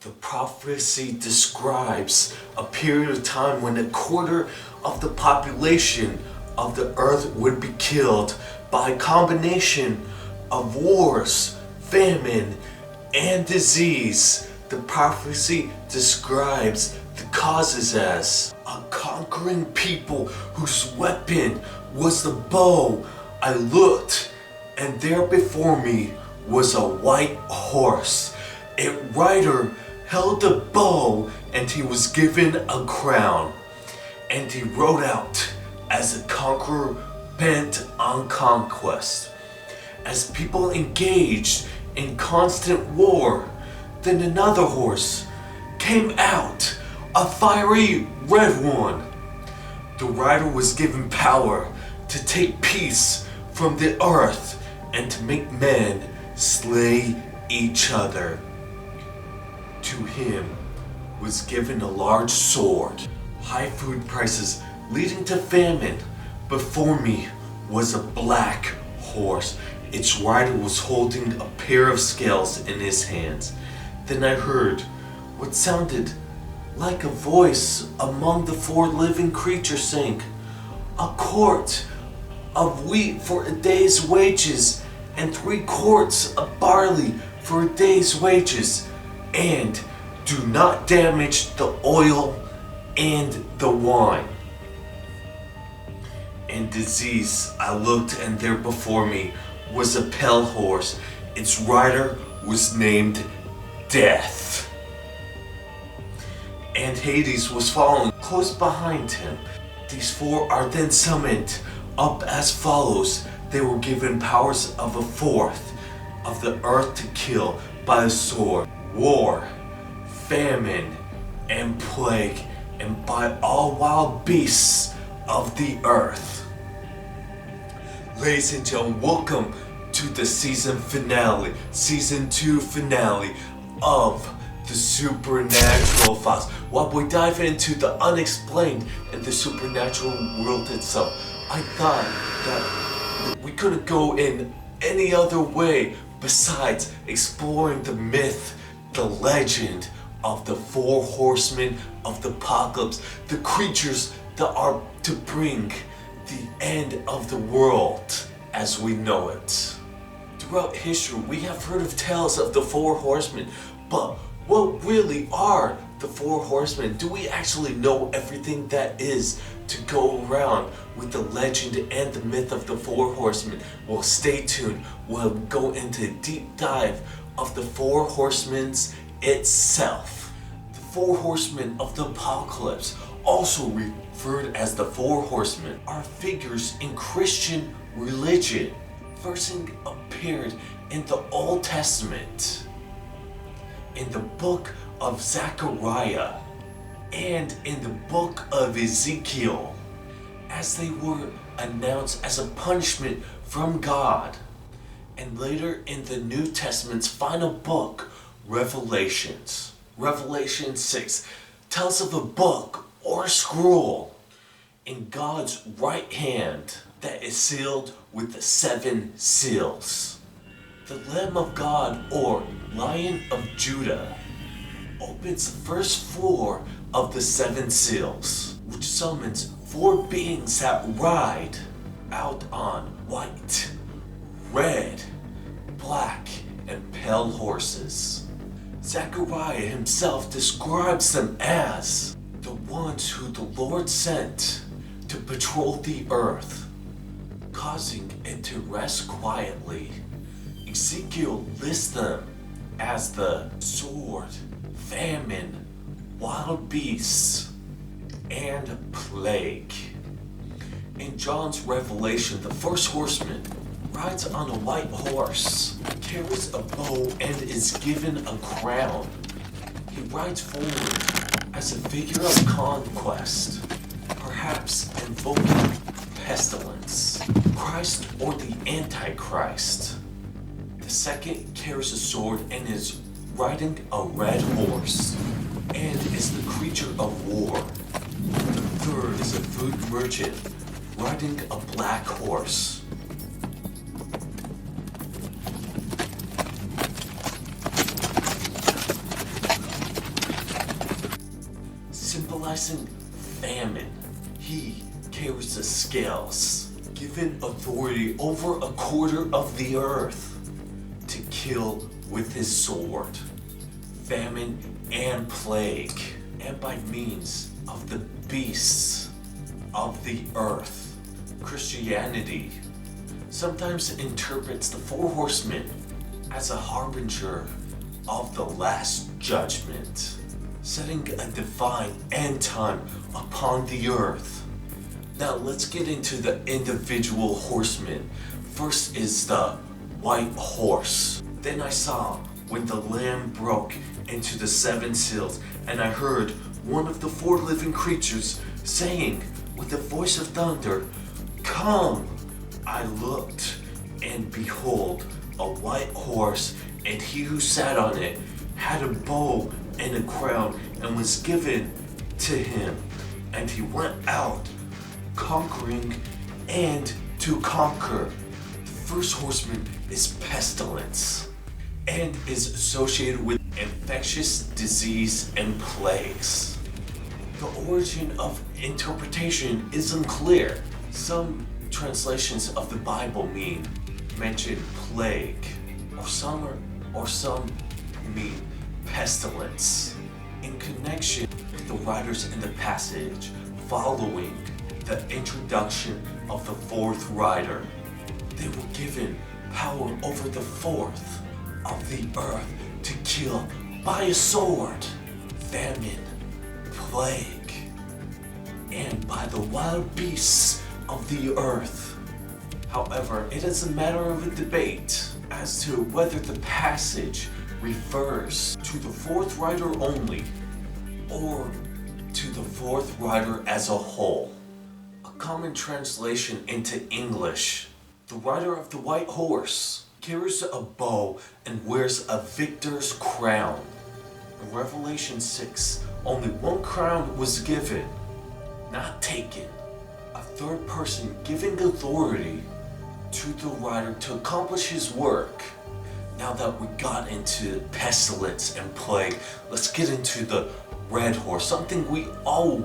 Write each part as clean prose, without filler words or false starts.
The prophecy describes a period of time when a quarter of the population of the earth would be killed by a combination of wars, famine, and disease. The prophecy describes the causes as a conquering people whose weapon was the bow. I looked, and there before me was a white horse. A rider held a bow, and he was given a crown. And he rode out as a conqueror bent on conquest. As people engaged in constant war, then another horse came out, a fiery red one. The rider was given power to take peace from the earth and to make men slay each other. To him was given a large sword. High food prices leading to famine. Before me was a black horse. Its rider was holding a pair of scales in his hands. Then I heard what sounded like a voice among the four living creatures saying, "A quart of wheat for a day's wages, and 3 quarts of barley for a day's wages, and do not damage the oil and the wine." In disease I looked, and there before me was a pale horse. Its rider was named Death. And Hades was following close behind him. These 4 are then summoned up as follows. They were given powers of a fourth of the earth to kill by the sword, war, famine, and plague, and by all wild beasts of the earth. Ladies and gentlemen, welcome to the season 2 finale of the Supernatural Files. While we dive into the unexplained and the supernatural world itself, I thought that we couldn't go in any other way besides exploring the myth, the legend of the 4 horsemen of the apocalypse, the creatures that are to bring the end of the world as we know it. Throughout history, we have heard of tales of the 4 horsemen, but what really are the 4 horsemen? Do we actually know everything that is to go around with the legend and the myth of the 4 horsemen? Well, stay tuned. We'll go into a deep dive of the 4 horsemen itself. The 4 horsemen of the apocalypse, also referred as the 4 horsemen, are figures in Christian religion. First appeared in the Old Testament, in the book of Zechariah, and in the book of Ezekiel, as they were announced as a punishment from God, and later in the New Testament's final book, Revelations. Revelation 6 tells of a book or scroll in God's right hand that is sealed with the 7 seals. The Lamb of God, or Lion of Judah, opens the first 4 of the 7 seals, which summons 4 beings that ride out on white, red, black, and pale horses. Zechariah himself describes them as the ones who the Lord sent to patrol the earth, causing it to rest quietly. Ezekiel lists them as the sword, famine, wild beasts, and plague. In John's Revelation, the first horseman rides on a white horse, carries a bow, and is given a crown. He rides forward as a figure of conquest, perhaps invoking pestilence, Christ or the Antichrist. The second carries a sword and is riding a red horse, and is the creature of war. The third is a food merchant riding a black horse. symbolizing famine. He carries the scales, given authority over a quarter of the earth to kill with his sword, famine and plague, and by means of the beasts of the earth. Christianity sometimes interprets the four horsemen as a harbinger of the last judgment, setting a divine end time upon the earth. Now let's get into the individual horsemen. First is the white horse. Then I saw when the Lamb broke into the seven seals, and I heard one of the four living creatures saying with a voice of thunder, "Come!" I looked, and behold, a white horse, and he who sat on it had a bow and a crown, and was given to him, and he went out conquering and to conquer. The first horseman is pestilence and is associated with infectious disease and plagues. The origin of interpretation is unclear. Some translations of the Bible mention plague, or some mean pestilence. In connection with the writers in the passage following the introduction of the fourth rider, they were given power over the fourth of the earth to kill by a sword, famine, plague, and by the wild beasts of the earth. However, it is a matter of a debate as to whether the passage refers to the fourth rider only or to the fourth rider as a whole. A common translation into English: the rider of the white horse carries a bow and wears a victor's crown. In Revelation 6, only one crown was given, not taken. A third person giving authority to the rider to accomplish his work. Now that we got into pestilence and plague, let's get into the red horse, something we all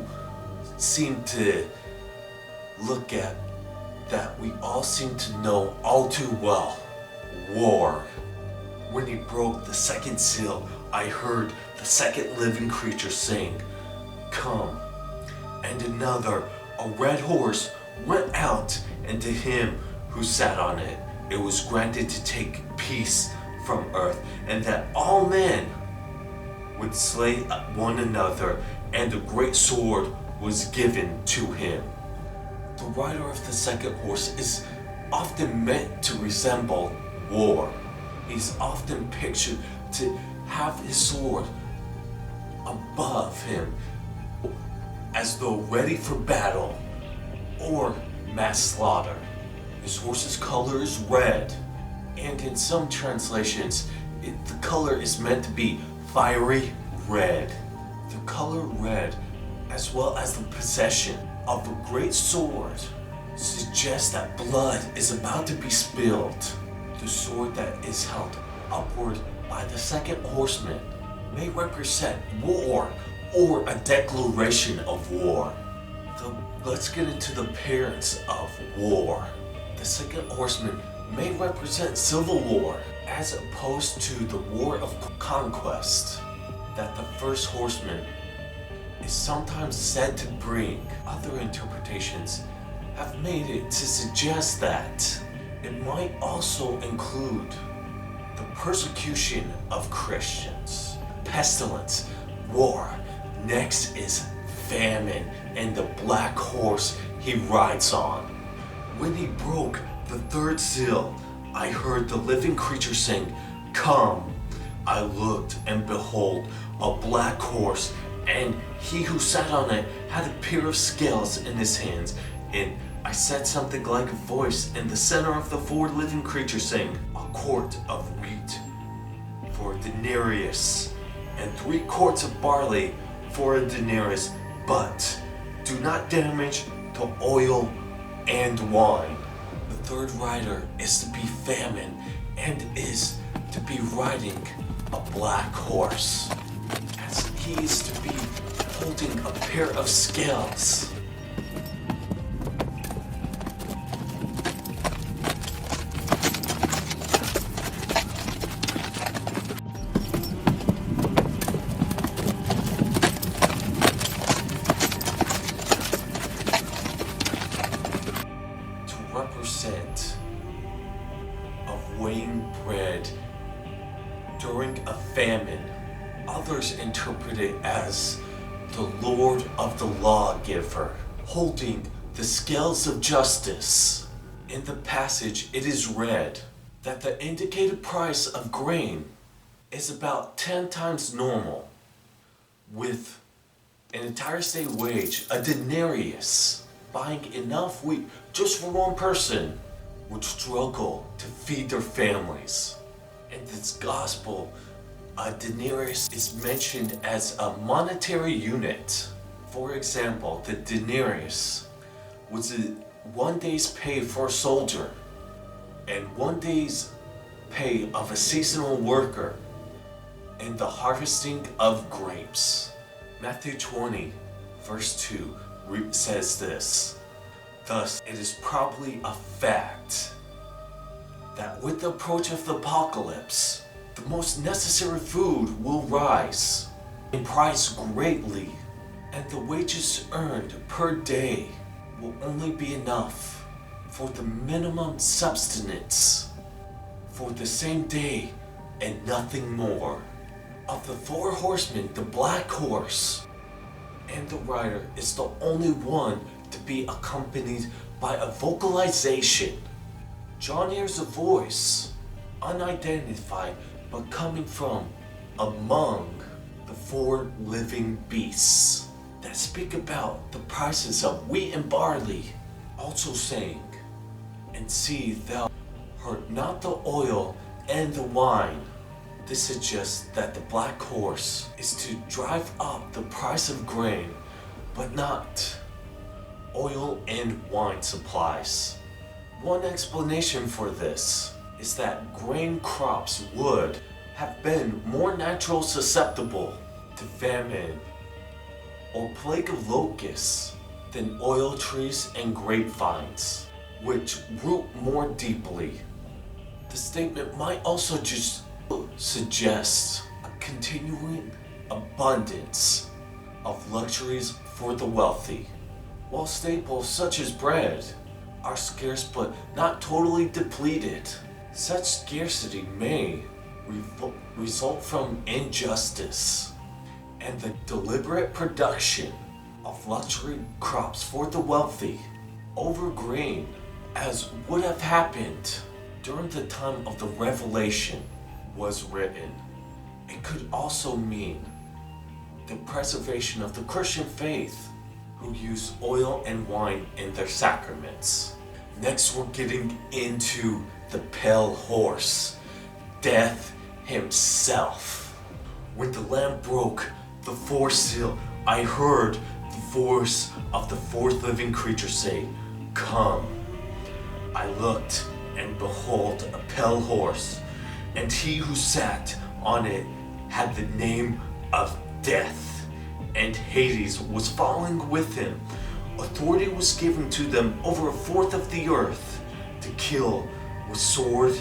seem to look at, that we all seem to know all too well: war. When he broke the second seal, I heard the second living creature saying, "Come." And another, a red horse, went out, and to him who sat on it, it was granted to take peace from earth, and that all men would slay one another, and a great sword was given to him. The rider of the second horse is often meant to resemble war. He's often pictured to have his sword above him, as though ready for battle or mass slaughter. His horse's color is red, and in some translations, the color is meant to be fiery red. The color red, as well as the possession of a great sword, suggests that blood is about to be spilled. The sword that is held upward by the second horseman may represent war or a declaration of war. Let's get into the appearance of war. The second horseman may represent civil war, as opposed to the war of conquest that the first horseman is sometimes said to bring. Other interpretations have made it to suggest that it might also include the persecution of Christians, pestilence, war. Next is famine and the black horse he rides on. When he broke the third seal, I heard the living creature saying, "Come." I looked, and behold, a black horse, and he who sat on it had a pair of scales in his hands. And I said something like a voice in the center of the four living creatures saying, "A quart of wheat for a denarius, and 3 quarts of barley for a denarius, but do not damage the oil and wine." The third rider is to be famine and is to be riding a black horse, as he is to be holding a pair of scales. To represent of weighing bread during a famine. Others interpret it as the Lord of the Lawgiver, holding the scales of justice. In the passage, it is read that the indicated price of grain is about 10 times normal, with an entire state wage, a denarius, buying enough wheat just for one person would struggle to feed their families. In this gospel, a denarius is mentioned as a monetary unit. For example, the denarius was one day's pay for a soldier and one day's pay of a seasonal worker in the harvesting of grapes. Matthew 20, verse 2 says this: "Thus it is probably a fact that with the approach of the apocalypse, the most necessary food will rise in price greatly, and the wages earned per day will only be enough for the minimum subsistence for the same day and nothing more." Of the 4 horsemen, the black horse and the rider is the only one to be accompanied by a vocalization. John hears a voice, unidentified, but coming from among the 4 living beasts that speak about the prices of wheat and barley, also saying, "And see, thou hurt not the oil and the wine." This suggests that the black horse is to drive up the price of grain, but not oil and wine supplies. One explanation for this is that grain crops would have been more naturally susceptible to famine or plague of locusts than oil trees and grapevines, which root more deeply. The statement might also just suggest a continuing abundance of luxuries for the wealthy. While staples such as bread are scarce but not totally depleted, such scarcity may result from injustice and the deliberate production of luxury crops for the wealthy over grain, as would have happened during the time of the Revelation was written. It could also mean the preservation of the Christian faith, who use oil and wine in their sacraments. Next, we're getting into the pale horse, Death himself. When the Lamb broke the 4th seal, I heard the voice of the 4th living creature say, "Come." I looked, and behold, a pale horse, and he who sat on it had the name of Death, and Hades was following with him. Authority was given to them over 1/4 of the earth to kill with sword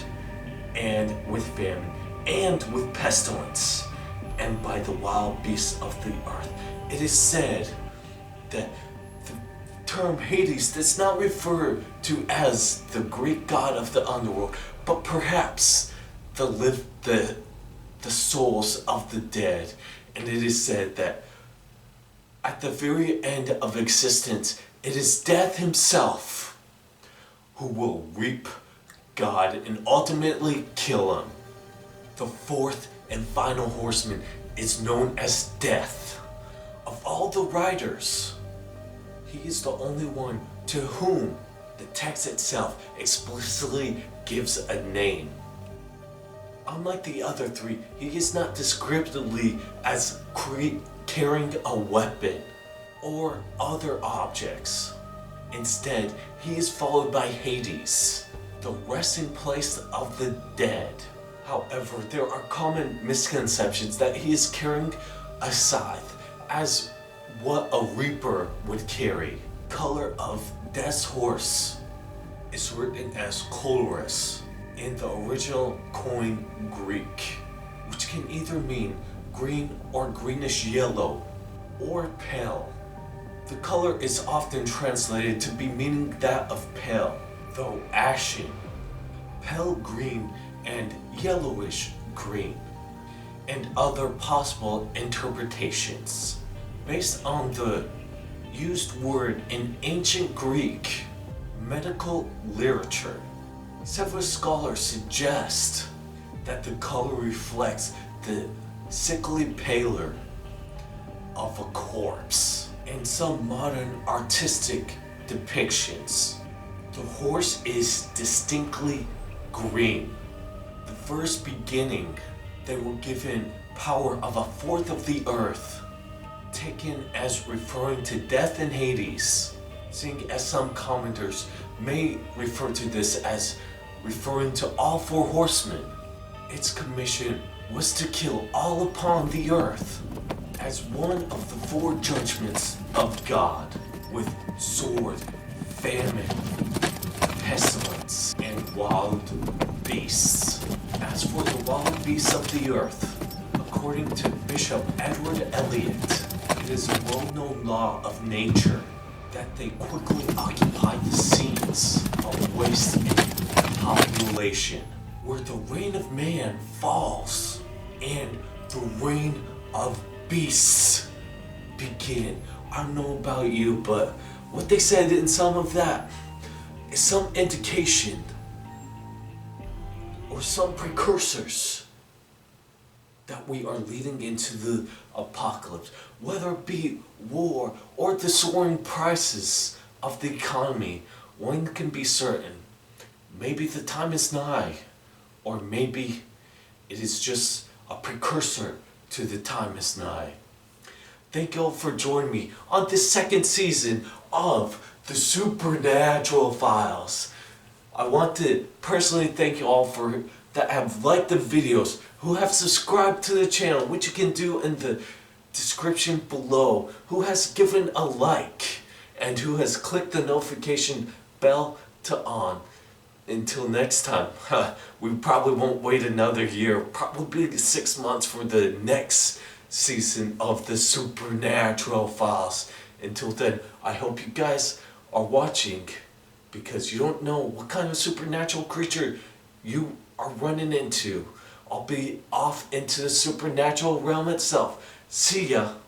and with famine and with pestilence and by the wild beasts of the earth. It is said that the term Hades does not refer to as the Greek god of the underworld, but perhaps the souls of the dead. And it is said that at the very end of existence, it is Death himself who will reap God and ultimately kill him. The 4th and final horseman is known as Death. Of all the riders, he is the only one to whom the text itself explicitly gives a name. Unlike the other 3, he is not descriptively as carrying a weapon or other objects. Instead, he is followed by Hades, the resting place of the dead. However, there are common misconceptions that he is carrying a scythe, as what a reaper would carry. Color of Death's horse is written as colorus in the original Koine Greek, which can either mean green or greenish yellow or pale. The color is often translated to be meaning that of pale, though ashen, pale green, and yellowish green, and other possible interpretations. Based on the used word in ancient Greek medical literature, several scholars suggest that the color reflects the sickly pallor of a corpse. In some modern artistic depictions, the horse is distinctly green. The first beginning, they were given power of a fourth of the earth, taken as referring to death and Hades, seeing as some commenters may refer to this as referring to all four horsemen. Its commission was to kill all upon the earth as one of the four judgments of God, with sword, famine, pestilence, and wild beasts. As for the wild beasts of the earth, according to Bishop Edward Elliot, it is a well-known law of nature that they quickly occupy the scenes of waste and population, where the reign of man falls and the reign of beasts begin. I don't know about you, but what they said in some of that is some indication or some precursors that we are leading into the apocalypse, whether it be war or the soaring prices of the economy. One can be certain: maybe the time is nigh, or maybe it is just a precursor to the time is nigh. Thank you all for joining me on this second season of the Supernatural Files. I want to personally thank you all for that have liked the videos, who have subscribed to the channel, which you can do in the description below, who has given a like, and who has clicked the notification bell to on. Until next time, we probably won't wait another year, probably 6 months for the next season of the Supernatural Files. Until then, I hope you guys are watching, because you don't know what kind of supernatural creature you are running into. I'll be off into the supernatural realm itself. See ya.